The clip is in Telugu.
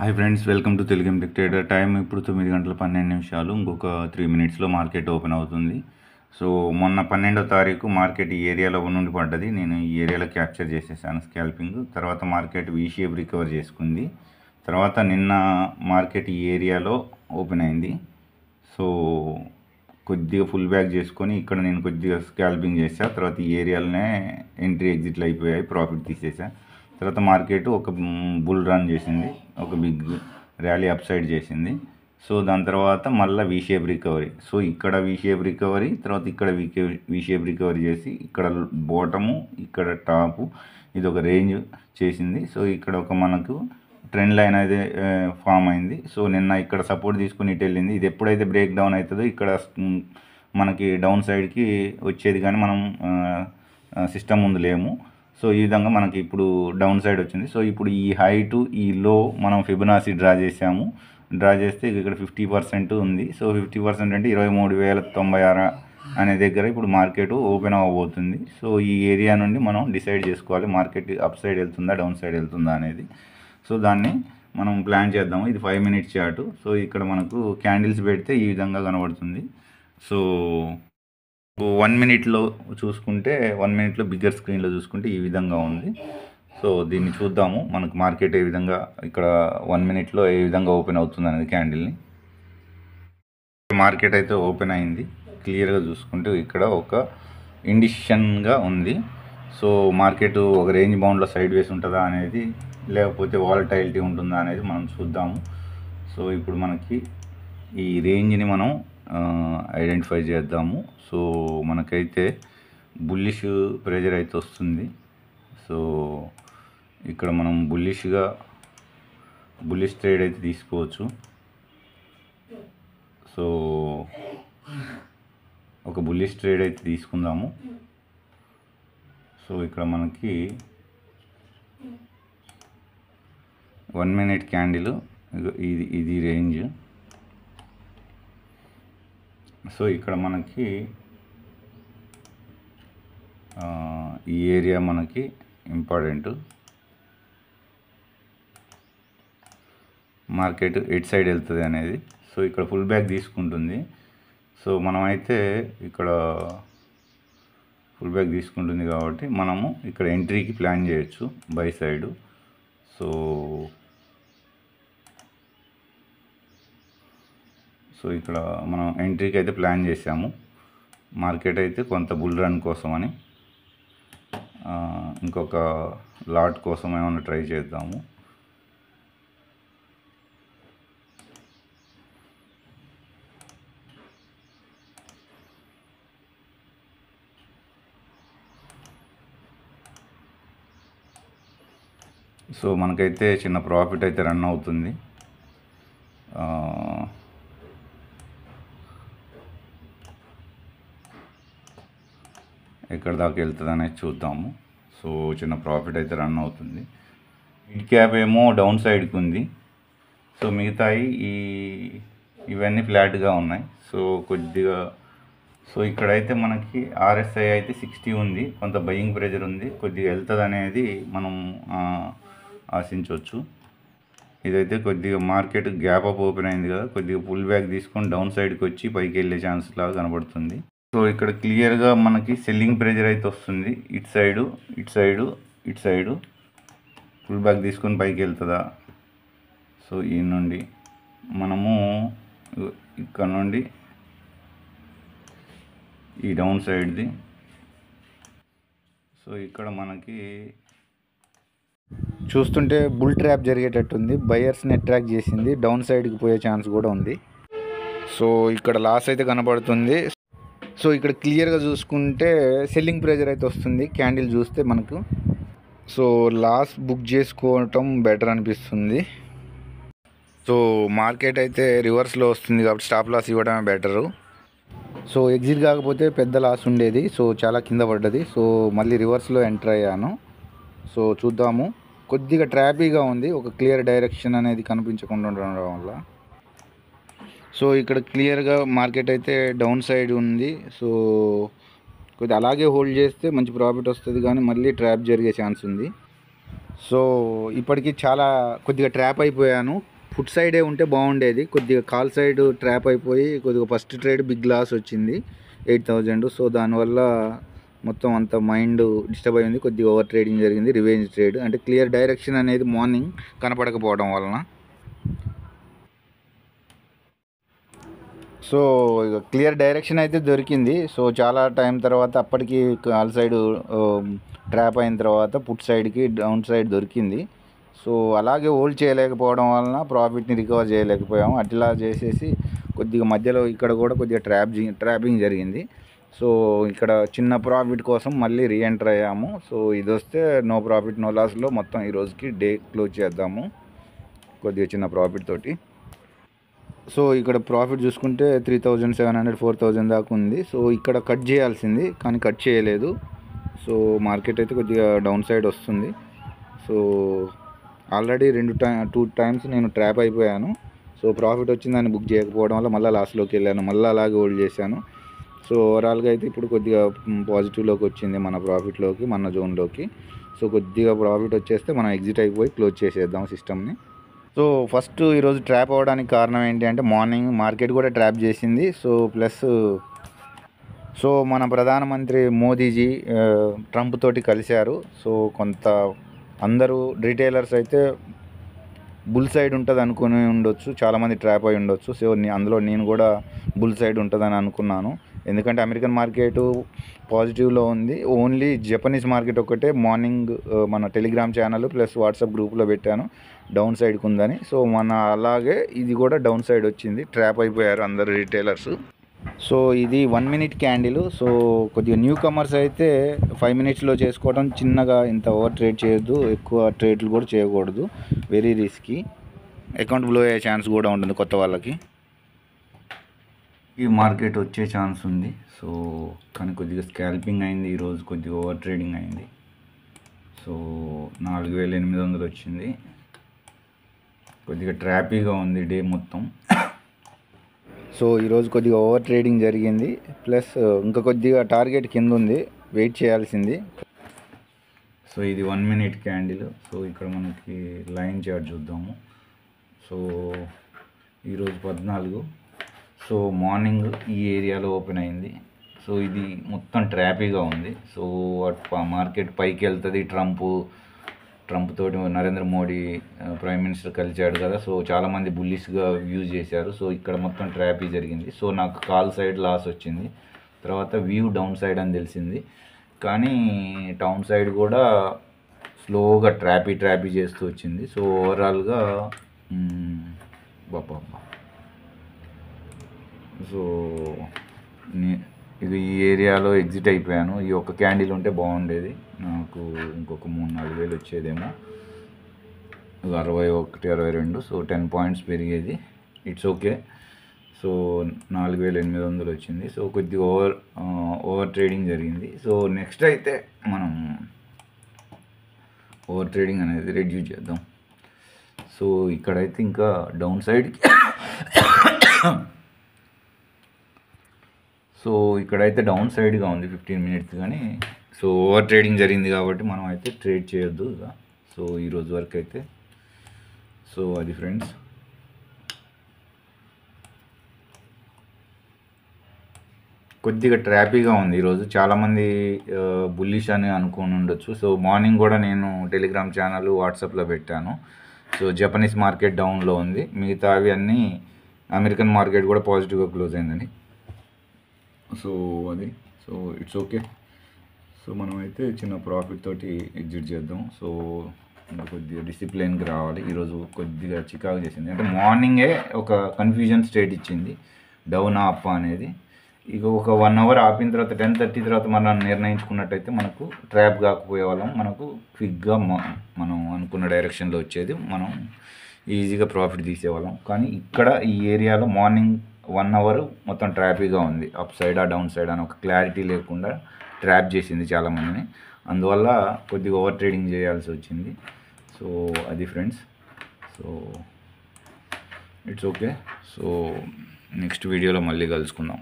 Hi friends, welcome to Telugu dictator. Time ఇప్పుడు 9 గంటల 12 నిమిషాలు. ఇంకొక 3 మినిట్స్లో మార్కెట్ ఓపెన్ అవుతుంది. సో మొన్న 12వ తారీఖు మార్కెట్ ఈ ఏరియాలో నుండి పడ్డది. నేను ఈ ఏరియాలో క్యాప్చర్ చేసేసాను స్కాల్పింగ్. తర్వాత మార్కెట్ వీ షేప్ రికవర్ చేసుకుంది. తర్వాత నిన్న మార్కెట్ ఈ ఏరియాలో ఓపెన్ అయింది. సో కొద్దిగా ఫుల్ బ్యాక్ చేసుకొని ఇక్కడ నేను కొద్దిగా స్కాల్పింగ్ చేసా. తర్వాత ఈ ఏరియాలోనే ఎంట్రీ ఎగ్జిట్లు అయిపోయాయి, ప్రాఫిట్ తీసేసా. తర్వాత మార్కెట్ ఒక బుల్ రన్ చేసింది, ఒక బిగ్ ర్యాలీ అప్ సైడ్ చేసింది. సో దాని తర్వాత మళ్ళీ వీ షేప్ రికవరీ. సో ఇక్కడ వీ షేప్ రికవరీ, తర్వాత ఇక్కడ వీ షేప్ రికవరీ చేసి ఇక్కడ బాటము, ఇక్కడ టాపు, ఇది ఒక రేంజ్ చేసింది. సో ఇక్కడ ఒక మనకు ట్రెండ్ లైన్ అయితే ఫామ్ అయింది. సో నిన్న ఇక్కడ సపోర్ట్ తీసుకుని ఇటు వెళ్ళింది. ఇది ఎప్పుడైతే బ్రేక్ డౌన్ అవుతుందో ఇక్కడ మనకి డౌన్ సైడ్కి వచ్చేది, కానీ మనం సిస్టమ్ ముందు లేము. సో ఈ విధంగా మనకి ఇప్పుడు డౌన్ సైడ్ వచ్చింది. సో ఇప్పుడు ఈ హై టు ఈ లో మనం ఫిబొనాసీ డ్రా చేసాము. డ్రా చేస్తే ఇక్కడ 50% ఉంది. సో 50% అంటే 23,096 అనే దగ్గర ఇప్పుడు మార్కెట్ ఓపెన్ అవ్వబోతుంది. సో ఈ ఏరియా నుండి మనం డిసైడ్ చేసుకోవాలి మార్కెట్ అప్ సైడ్ వెళ్తుందా, డౌన్ సైడ్ వెళ్తుందా అనేది. సో దాన్ని మనం ప్లాన్ చేద్దాము. ఇది 5 మినిట్స్ చార్టు. సో ఇక్కడ మనకు క్యాండిల్స్ పెడితే ఈ విధంగా కనబడుతుంది. సో 1 మినిట్లో చూసుకుంటే, 1 మినిట్లో బిగ్గర్ స్క్రీన్లో చూసుకుంటే ఈ విధంగా ఉంది. సో దీన్ని చూద్దాము, మనకు మార్కెట్ ఏ విధంగా ఇక్కడ 1 మినిట్లో ఏ విధంగా ఓపెన్ అవుతుంది అనేది క్యాండిల్ని. మార్కెట్ అయితే ఓపెన్ అయింది. క్లియర్గా చూసుకుంటే ఇక్కడ ఒక ఇండిషన్గా ఉంది. సో మార్కెట్ ఒక రేంజ్ బౌండ్లో సైడ్ వేస్ ఉంటుందా అనేది, లేకపోతే వాలటైలిటీ ఉంటుందా అనేది మనం చూద్దాము. సో ఇప్పుడు మనకి ఈ రేంజ్ని మనం ఐడెంటిఫై చేద్దాము. సో మనకైతే బుల్లిష్ ప్రెజర్ అయితే వస్తుంది. సో ఇక్కడ మనం బుల్లిష్ ట్రేడ్ అయితే తీసుకోవచ్చు. సో ఒక బుల్లిష్ ట్రేడ్ అయితే తీసుకుందాము. సో ఇక్కడ మనకి 1 మినిట్ క్యాండిల్, ఇది రేంజ్. సో ఇక్కడ మనకి ఈ ఏరియా మనకి ఇంపార్టెంట్. మార్కెట్ ఎటు సైడ్ వెళ్తుంది అనేది. సో ఇక్కడ ఫుల్ బ్యాక్ తీసుకుంటుంది. సో మనమైతే ఇక్కడ ఫుల్ బ్యాక్ తీసుకుంటుంది కాబట్టి మనము ఇక్కడ ఎంట్రీకి ప్లాన్ చేయొచ్చు బై సైడు. సో ఇక్కడ మనం ఎంట్రీకి అయితే ప్లాన్ చేసాము. మార్కెట్ అయితే కొంత బుల్ రన్ కోసం అని, ఇంకొక లాట్ కోసం ఏమైనా ట్రై చేద్దాము. సో మనకైతే చిన్న ప్రాఫిట్ అయితే రన్ అవుతుంది. ఎక్కడ దాకా వెళ్తుంది అనేది చూద్దాము. సో చిన్న ప్రాఫిట్ అయితే రన్ అవుతుంది. మిడ్ క్యాప్ ఏమో డౌన్ సైడ్కి ఉంది. సో మిగతాయి ఇవన్నీ ఫ్లాట్గా ఉన్నాయి. సో కొద్దిగా ఇక్కడైతే మనకి RSI అయితే 60 ఉంది. కొంత బయింగ్ ప్రెజర్ ఉంది. కొద్దిగా వెళ్తుంది అనేది మనం ఆశించవచ్చు. ఇదైతే కొద్దిగా మార్కెట్ గ్యాప్ అప్ ఓపెన్ అయింది కదా, కొద్దిగా పుల్ బ్యాక్ తీసుకొని డౌన్ సైడ్కి వచ్చి పైకి వెళ్ళే ఛాన్స్ లాగా కనబడుతుంది. సో ఇక్కడ క్లియర్గా మనకి సెల్లింగ్ ప్రెజర్ అయితే వస్తుంది. ఇటు సైడు ఫుల్ బ్యాక్ తీసుకొని పైకి వెళ్తుందా. సో ఈ నుండి మనము ఇక్కడ నుండి ఈ డౌన్ సైడ్ది. సో ఇక్కడ మనకి చూస్తుంటే బుల్ ట్రాప్ జరిగేటట్టుంది. బయర్స్ని అట్రాక్ట్ చేసింది, డౌన్ సైడ్కి పోయే ఛాన్స్ కూడా ఉంది. సో ఇక్కడ లాస్ అయితే కనబడుతుంది. సో ఇక్కడ క్లియర్గా చూసుకుంటే సెల్లింగ్ ప్రెజర్ అయితే వస్తుంది క్యాండిల్ చూస్తే మనకు. సో లాస్ బుక్ చేసుకోవటం బెటర్ అనిపిస్తుంది. సో మార్కెట్ అయితే రివర్స్లో వస్తుంది కాబట్టి స్టాప్ లాస్ ఇవ్వడమే బెటరు. సో ఎగ్జిట్ కాకపోతే పెద్ద లాస్ ఉండేది. సో చాలా కింద పడ్డది. సో మళ్ళీ రివర్స్లో ఎంటర్ అయ్యాను. సో చూద్దాము. కొద్దిగా ట్రాపీగా ఉంది, ఒక క్లియర్ డైరెక్షన్ అనేది కనిపించకుండా ఉండడం వల్ల. సో ఇక్కడ క్లియర్గా మార్కెట్ అయితే డౌన్ సైడ్ ఉంది. సో కొద్దిగా అలాగే హోల్డ్ చేస్తే మంచి ప్రాఫిట్ వస్తుంది, కానీ మళ్ళీ ట్రాప్ జరిగే ఛాన్స్ ఉంది. సో ఇప్పటికి కొద్దిగా ట్రాప్ అయిపోయాను. ఫుట్ సైడే ఉంటే బాగుండేది, కొద్దిగా కాల్ సైడ్ ట్రాప్ అయిపోయి కొద్దిగా ఫస్ట్ ట్రేడ్ బిగ్ లాస్ వచ్చింది 8,000. సో దానివల్ల మొత్తం అంత మైండ్ డిస్టర్బ్ అయింది, కొద్దిగా ఓవర్ ట్రేడింగ్ జరిగింది, రివెంజ్ ట్రేడ్. అంటే క్లియర్ డైరెక్షన్ అనేది మార్నింగ్ కనపడకపోవడం వలన. సో ఇక క్లియర్ డైరెక్షన్ అయితే దొరికింది. సో చాలా టైం తర్వాత అప్పటికి కాల్ సైడ్ ట్రాప్ అయిన తర్వాత పుట్ సైడ్కి డౌన్ సైడ్ దొరికింది. సో అలాగే హోల్డ్ చేయలేకపోవడం వలన ప్రాఫిట్ని రికవర్ చేయలేకపోయాము. అట్లా చేసేసి కొద్దిగా మధ్యలో ఇక్కడ కూడా కొద్దిగా ట్రాపింగ్ జరిగింది. సో ఇక్కడ చిన్న ప్రాఫిట్ కోసం మళ్ళీ రీఎంటర్ అయ్యాము. సో ఇది వస్తే నో ప్రాఫిట్ నో లాస్లో మొత్తం ఈ రోజుకి డే క్లోజ్ చేద్దాము కొద్దిగా చిన్న ప్రాఫిట్ తోటి. సో ఇక్కడ ప్రాఫిట్ చూసుకుంటే 3,700 4,000 దాకా ఉంది. సో ఇక్కడ కట్ చేయాల్సింది కానీ కట్ చేయలేదు. సో మార్కెట్ అయితే కొద్దిగా డౌన్ సైడ్ వస్తుంది. సో ఆల్రెడీ 2 టైమ్స్ నేను ట్రాప్ అయిపోయాను. సో ప్రాఫిట్ వచ్చిందని బుక్ చేయకపోవడం వల్ల మళ్ళీ లాస్లోకి వెళ్ళాను, మళ్ళీ అలాగే హోల్డ్ చేశాను. సో ఓవరాల్గా అయితే ఇప్పుడు కొద్దిగా పాజిటివ్లోకి వచ్చింది మన ప్రాఫిట్లోకి, మన జోన్లోకి. సో కొద్దిగా ప్రాఫిట్ వచ్చేస్తే మనం ఎగ్జిట్ అయిపోయి క్లోజ్ చేసేద్దాం సిస్టమ్ని. సో ఫస్ట్ ఈరోజు ట్రాప్ అవ్వడానికి కారణం ఏంటి అంటే మార్నింగ్ మార్కెట్ కూడా ట్రాప్ చేసింది. సో ప్లస్ మన ప్రధానమంత్రి మోదీజీ ట్రంప్ తోటి కలిశారు. సో కొంత అందరూ రిటైలర్స్ అయితే బుల్ సైడ్ ఉంటుంది అనుకుని ఉండొచ్చు, చాలామంది ట్రాప్ అయి ఉండొచ్చు. సో అందులో నేను కూడా బుల్ సైడ్ ఉంటుందని అనుకున్నాను, ఎందుకంటే అమెరికన్ మార్కెట్ పాజిటివ్లో ఉంది. ఓన్లీ జపనీస్ మార్కెట్ ఒకటే మార్నింగ్ మన టెలిగ్రామ్ ఛానల్ ప్లస్ వాట్సాప్ గ్రూప్లో పెట్టాను డౌన్ సైడ్కి ఉందని. సో అలాగే ఇది కూడా డౌన్ సైడ్ వచ్చింది, ట్రాప్ అయిపోయారు అందరు రిటైలర్స్. సో ఇది 1 మినిట్ క్యాండిల్. సో కొద్దిగా న్యూ కమర్స్ అయితే 5 మినిట్స్లో చేసుకోవడం, చిన్నగా ఇంత ఓవర్ ట్రేడ్ చేయొద్దు, ఎక్కువ ట్రేడ్లు కూడా చేయకూడదు, వెరీ రిస్కీ, అకౌంట్ బ్లో అయ్యే ఛాన్స్ కూడా ఉంటుంది కొత్త వాళ్ళకి. ఈ మార్కెట్ వచ్చే ఛాన్స్ ఉంది. సో కానీ కొద్దిగా స్కాల్పింగ్ అయింది ఈరోజు, కొద్దిగా ఓవర్ ట్రేడింగ్ అయింది. సో 4,800 వచ్చింది, కొద్దిగా ట్రాపీగా ఉంది డే మొత్తం. సో ఈరోజు కొద్దిగా ఓవర్ ట్రేడింగ్ జరిగింది, ప్లస్ ఇంకా కొద్దిగా టార్గెట్ కింద ఉంది, వెయిట్ చేయాల్సింది. సో ఇది 1 మినిట్ క్యాండిల్. సో ఇక్కడ మనకి లైన్ చార్ట్ చూద్దాము. సో ఈరోజు 14. సో మార్నింగ్ ఈ ఏరియాలో ఓపెన్ అయింది. సో ఇది మొత్తం ట్రాపీగా ఉంది. సో మార్కెట్ పైకి వెళ్తుంది. ట్రంప్ తోటి నరేంద్ర మోడీ ప్రైమ్ మినిస్టర్ కలిశాడు కదా. సో చాలామంది బుల్లిష్గా యూజ్ చేశారు. సో ఇక్కడ మొత్తం ట్రాపీ జరిగింది. సో నాకు కాల్ సైడ్ లాస్ వచ్చింది, తర్వాత వ్యూ డౌన్ సైడ్ అని తెలిసింది. కానీ డౌన్ సైడ్ కూడా స్లోగా ట్రాపీ చేస్తూ వచ్చింది. సో ఓవరాల్గా బాబా సో ఇది ఈ ఏరియాలో ఎగ్జిట్ అయిపోయాను. ఈ ఒక్క క్యాండిల్ ఉంటే బాగుండేది, నాకు ఇంకొక 3-4 వేలు వచ్చేదేమో. 61 62. సో 10 పాయింట్స్ పెరిగేది, ఇట్స్ ఓకే. సో 4,800 వచ్చింది. సో కొద్దిగా ఓవర్ ట్రేడింగ్ జరిగింది. సో నెక్స్ట్ అయితే మనం ఓవర్ ట్రేడింగ్ అనేది రెడ్యూస్ చేద్దాం. సో ఇక్కడైతే ఇంకా డౌన్ సైడ్కి సో ఇక్కడైతే డౌన్ సైడ్గా ఉంది 15 మినిట్స్. కానీ సో ఓవర్ ట్రేడింగ్ జరిగింది కాబట్టి మనం అయితే ట్రేడ్ చేయొద్దు ఇక. సో ఈరోజు వరకు అయితే సో అది ఫ్రెండ్స్. కొద్దిగా ట్రాపీగా ఉంది ఈరోజు, చాలామంది బుల్లిష్ అని అనుకుని ఉండొచ్చు. సో మార్నింగ్ కూడా నేను టెలిగ్రామ్ ఛానల్ వాట్సాప్లో పెట్టాను. సో జపనీస్ మార్కెట్ డౌన్లో ఉంది, మిగతా అవి అన్నీ అమెరికన్ మార్కెట్ కూడా పాజిటివ్గా క్లోజ్ అయిందని. సో అది సో ఇట్స్ ఓకే. సో మనమైతే చిన్న ప్రాఫిట్ తోటి ఎగ్జిట్ చేద్దాం. సో ఇంకా కొద్దిగా డిసిప్లిన్కి రావాలి. ఈరోజు కొద్దిగా చికాకు చేసింది, అంటే మార్నింగే ఒక కన్ఫ్యూజన్ స్టేట్ ఇచ్చింది డౌన్ అప్ అనేది. ఇక ఒక 1 అవర్ ఆపిన తర్వాత 10:30 తర్వాత మనం నిర్ణయించుకున్నట్టయితే మనకు ట్రాప్ కాకపోయే వాళ్ళం, మనకు క్విక్గా మనం అనుకున్న డైరెక్షన్లో వచ్చేది, మనం ఈజీగా ప్రాఫిట్ తీసేవాళ్ళం. కానీ ఇక్కడ ఈ ఏరియాలో మార్నింగ్ 1 అవర్ మొత్తం ట్రాపీగా ఉంది, అప్ సైడ్ డౌన్ సైడ్ అని ఒక క్లారిటీ లేకుండా ట్రాప్ చేసింది చాలామందిని. అందువల్ల కొద్దిగా ఓవర్ ట్రేడింగ్ చేయాల్సి వచ్చింది. సో అది friends. So it's okay. So next వీడియోలో మళ్ళీ కలుసుకుందాం.